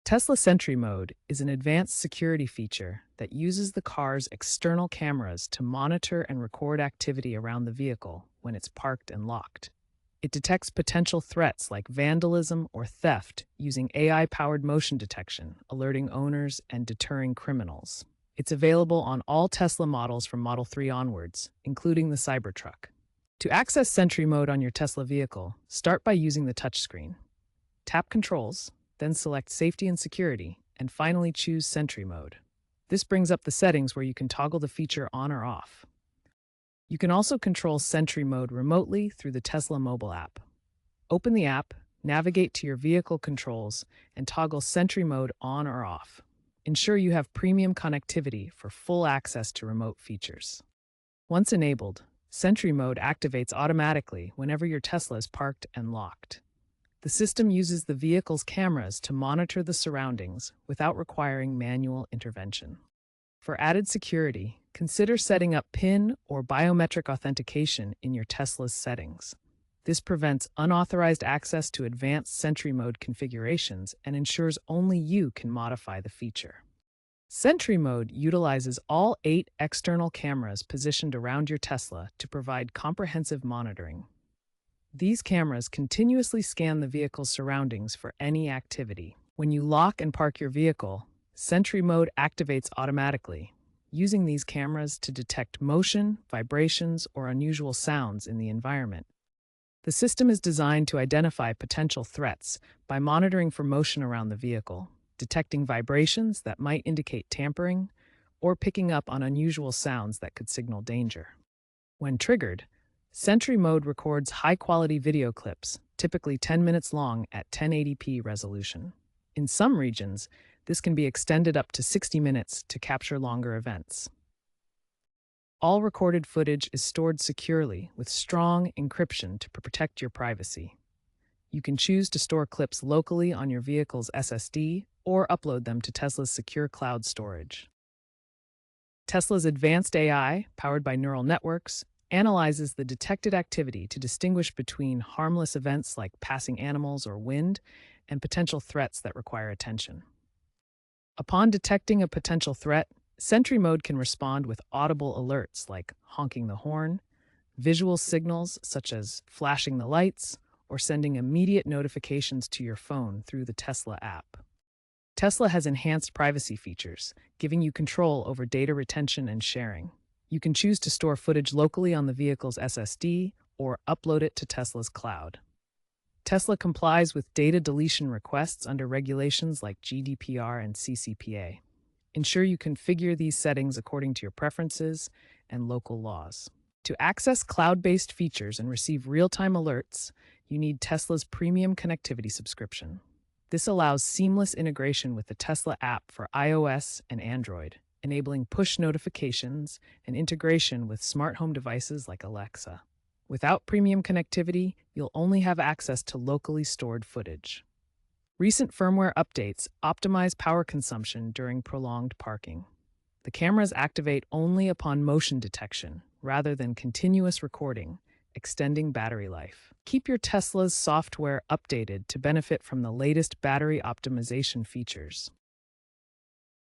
Tesla Sentry Mode is an advanced security feature that uses the car's external cameras to monitor and record activity around the vehicle when it's parked and locked. It detects potential threats like vandalism or theft using AI-powered motion detection, alerting owners and deterring criminals. It's available on all Tesla models from Model 3 onwards, including the Cybertruck. To access Sentry Mode on your Tesla vehicle, start by using the touchscreen. Tap Controls, then select Safety and Security, and finally choose Sentry Mode. This brings up the settings where you can toggle the feature on or off. You can also control Sentry Mode remotely through the Tesla mobile app. Open the app, navigate to your vehicle controls, and toggle Sentry Mode on or off. Ensure you have premium connectivity for full access to remote features. Once enabled, Sentry Mode activates automatically whenever your Tesla is parked and locked. The system uses the vehicle's cameras to monitor the surroundings without requiring manual intervention. For added security, consider setting up PIN or biometric authentication in your Tesla's settings. This prevents unauthorized access to advanced Sentry Mode configurations and ensures only you can modify the feature. Sentry Mode utilizes all 8 external cameras positioned around your Tesla to provide comprehensive monitoring. These cameras continuously scan the vehicle's surroundings for any activity. When you lock and park your vehicle, Sentry Mode activates automatically, using these cameras to detect motion, vibrations, or unusual sounds in the environment. The system is designed to identify potential threats by monitoring for motion around the vehicle, detecting vibrations that might indicate tampering, or picking up on unusual sounds that could signal danger. When triggered, Sentry Mode records high-quality video clips, typically 10 minutes long at 1080p resolution. In some regions, this can be extended up to 60 minutes to capture longer events. All recorded footage is stored securely with strong encryption to protect your privacy. You can choose to store clips locally on your vehicle's SSD or upload them to Tesla's secure cloud storage. Tesla's advanced AI, powered by neural networks, analyzes the detected activity to distinguish between harmless events like passing animals or wind and potential threats that require attention. Upon detecting a potential threat, Sentry Mode can respond with audible alerts like honking the horn, visual signals such as flashing the lights, or sending immediate notifications to your phone through the Tesla app. Tesla has enhanced privacy features, giving you control over data retention and sharing. You can choose to store footage locally on the vehicle's SSD or upload it to Tesla's cloud. Tesla complies with data deletion requests under regulations like GDPR and CCPA. Ensure you configure these settings according to your preferences and local laws. To access cloud-based features and receive real-time alerts, you need Tesla's premium connectivity subscription. This allows seamless integration with the Tesla app for iOS and Android, enabling push notifications and integration with smart home devices like Alexa. Without premium connectivity, you'll only have access to locally stored footage. Recent firmware updates optimize power consumption during prolonged parking. The cameras activate only upon motion detection, rather than continuous recording, extending battery life. Keep your Tesla's software updated to benefit from the latest battery optimization features.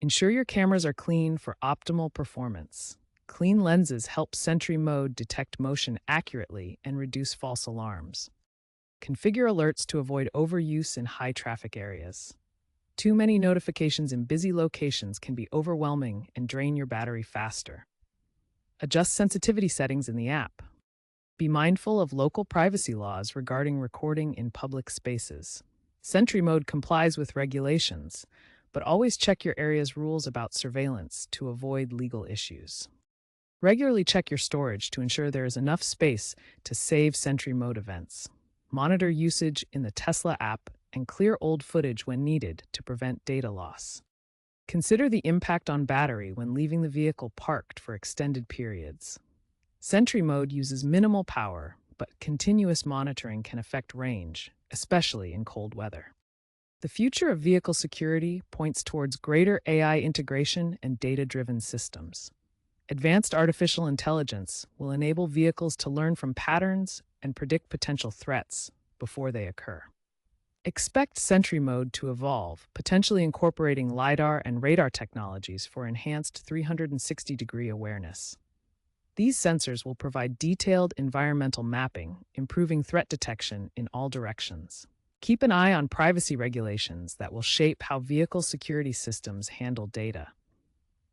Ensure your cameras are clean for optimal performance. Clean lenses help Sentry Mode detect motion accurately and reduce false alarms. Configure alerts to avoid overuse in high-traffic areas. Too many notifications in busy locations can be overwhelming and drain your battery faster. Adjust sensitivity settings in the app. Be mindful of local privacy laws regarding recording in public spaces. Sentry Mode complies with regulations, but always check your area's rules about surveillance to avoid legal issues. Regularly check your storage to ensure there is enough space to save Sentry Mode events. Monitor usage in the Tesla app and clear old footage when needed to prevent data loss. Consider the impact on battery when leaving the vehicle parked for extended periods. Sentry Mode uses minimal power, but continuous monitoring can affect range, especially in cold weather. The future of vehicle security points towards greater AI integration and data-driven systems. Advanced artificial intelligence will enable vehicles to learn from patterns and predict potential threats before they occur. Expect Sentry Mode to evolve, potentially incorporating LiDAR and radar technologies for enhanced 360-degree awareness. These sensors will provide detailed environmental mapping, improving threat detection in all directions. Keep an eye on privacy regulations that will shape how vehicle security systems handle data.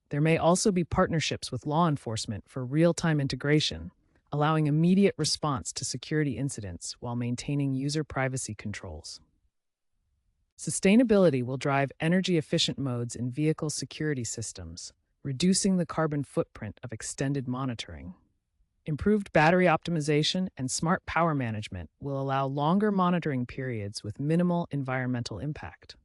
There may also be partnerships with law enforcement for real-time integration, allowing immediate response to security incidents while maintaining user privacy controls. Sustainability will drive energy-efficient modes in vehicle security systems, reducing the carbon footprint of extended monitoring. Improved battery optimization and smart power management will allow longer monitoring periods with minimal environmental impact.